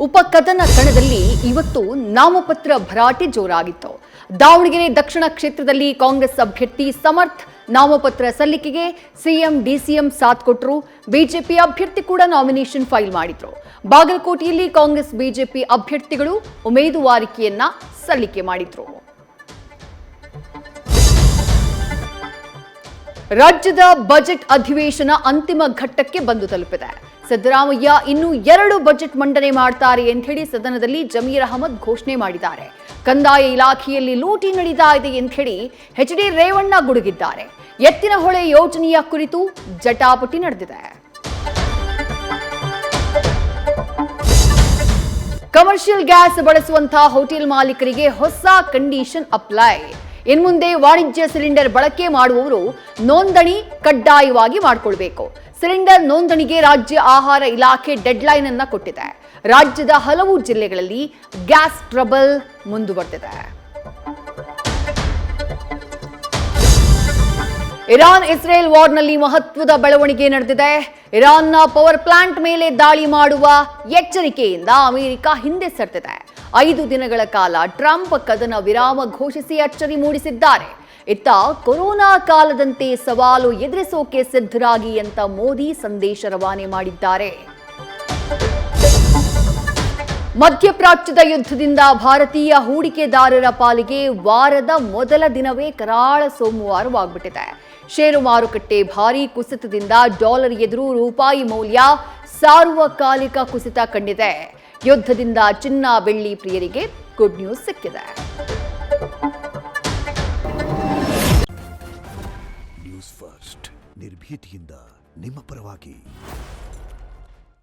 ಉಪಕದನ ಕಣದಲ್ಲಿ ಇವತ್ತು ನಾಮಪತ್ರ ಭರಾಟೆ ಜೋರಾಗಿತ್ತು. ದಾವಣಗೆರೆ ದಕ್ಷಿಣ ಕ್ಷೇತ್ರದಲ್ಲಿ ಕಾಂಗ್ರೆಸ್ ಅಭ್ಯರ್ಥಿ ಸಮರ್ಥ್ ನಾಮಪತ್ರ ಸಲ್ಲಿಕೆಗೆ ಸಿಎಂ ಡಿಸಿಎಂ ಸಾಥ್ ಕೊಟ್ಟರು. ಬಿಜೆಪಿ ಅಭ್ಯರ್ಥಿ ಕೂಡ ನಾಮಿನೇಷನ್ ಫೈಲ್ ಮಾಡಿದ್ರು. ಬಾಗಲಕೋಟೆಯಲ್ಲಿ ಕಾಂಗ್ರೆಸ್ ಬಿಜೆಪಿ ಅಭ್ಯರ್ಥಿಗಳು ಉಮೇದುವಾರಿಕೆಯನ್ನ ಸಲ್ಲಿಕೆ ಮಾಡಿದ್ರು. ರಾಜ್ಯದ ಬಜೆಟ್ ಅಧಿವೇಶನ ಅಂತಿಮ ಘಟ್ಟಕ್ಕೆ ಬಂದು ತಲುಪಿದೆ. ಸಿದ್ದರಾಮಯ್ಯ ಇನ್ನು 2 ಬಜೆಟ್ ಮಂಡನೆ ಮಾಡ್ತಾರೆ ಅಂತ ಹೇಳಿ ಸದನದಲ್ಲಿ ಜಮೀರ್ ಅಹಮದ್ ಘೋಷಣೆ ಮಾಡಿದ್ದಾರೆ. ಕಂದಾಯ ಇಲಾಖೆಯಲ್ಲಿ ಲೂಟಿ ನಡೀತಾ ಇದೆ ಅಂತ ಹೇಳಿ ಎಚ್.ಡಿ. ರೇವಣ್ಣ ಗುಡುಗಿದ್ದಾರೆ. ಎತ್ತಿನಹೊಳೆ ಯೋಜನೆಯ ಕುರಿತು ಜಟಾಪಟಿ ನಡೆದಿದೆ. ಕಮರ್ಷಿಯಲ್ ಗ್ಯಾಸ್ ಬಳಸುವಂತಹ ಹೋಟೆಲ್ ಮಾಲೀಕರಿಗೆ ಹೊಸ ಕಂಡೀಷನ್ ಅಪ್ಲೈ. ಇನ್ಮುಂದೆ ವಾಣಿಜ್ಯ ಸಿಲಿಂಡರ್ ಬಳಕೆ ಮಾಡುವವರು ನೋಂದಣಿ ಕಡ್ಡಾಯವಾಗಿ ಮಾಡಿಕೊಳ್ಬೇಕು. ಸಿಲಿಂಡರ್ ನೋಂದಣಿಗೆ ರಾಜ್ಯ ಆಹಾರ ಇಲಾಖೆ ಡೆಡ್ಲೈನ್ ಅನ್ನು ಕೊಟ್ಟಿದೆ. ರಾಜ್ಯದ ಹಲವು ಜಿಲ್ಲೆಗಳಲ್ಲಿ ಗ್ಯಾಸ್ ಟ್ರಬಲ್ ಮುಂದುವರೆದಿದೆ. ಇರಾನ್ ಇಸ್ರೇಲ್ ವಾರ್ನಲ್ಲಿ ಮಹತ್ವದ ಬೆಳವಣಿಗೆ ನಡೆದಿದೆ. ಇರಾನ್ನ ಪವರ್ ಪ್ಲಾಂಟ್ ಮೇಲೆ ದಾಳಿ ಮಾಡುವ ಎಚ್ಚರಿಕೆಯಿಂದ ಅಮೆರಿಕ ಹಿಂದೆ ಸರಿದಿದೆ. 5 ದಿನಗಳ ಕಾಲ ಟ್ರಂಪ್ ಕದನ ವಿರಾಮ ಘೋಷಿಸಿ ಅಚ್ಚರಿ ಮೂಡಿಸಿದ್ದಾರೆ. ಇತ್ತ ಕೊರೋನಾ ಕಾಲದಂತೆ ಸವಾಲು ಎದುರಿಸೋಕೆ ಸಿದ್ಧರಾಗಿ ಅಂತ ಮೋದಿ ಸಂದೇಶ ರವಾನೆ ಮಾಡಿದ್ದಾರೆ. ಮಧ್ಯಪ್ರಾಚ್ಯದ ಯುದ್ಧದಿಂದ ಭಾರತೀಯ ಹೂಡಿಕೆದಾರರ ಪಾಲಿಗೆ ವಾರದ ಮೊದಲ ದಿನವೇ ಕರಾಳ ಸೋಮವಾರವಾಗ್ಬಿಟ್ಟಿದೆ. ಷೇರು ಮಾರುಕಟ್ಟೆ ಭಾರೀ ಕುಸಿತದಿಂದ ಡಾಲರ್ ಎದುರು ರೂಪಾಯಿ ಮೌಲ್ಯ ಸಾರ್ವಕಾಲಿಕ ಕುಸಿತ ಕಂಡಿದೆ. ಯುದ್ಧದಿಂದ ಚಿನ್ನ ಬೆಳ್ಳಿ ಪ್ರಿಯರಿಗೆ ಗುಡ್ ನ್ಯೂಸ್ ಸಿಕ್ಕಿದೆ. ನ್ಯೂಸ್ ಫಸ್ಟ್ ನಿರ್ಭೀತಿಯಿಂದ ನಿಮ್ಮ ಪರವಾಗಿ.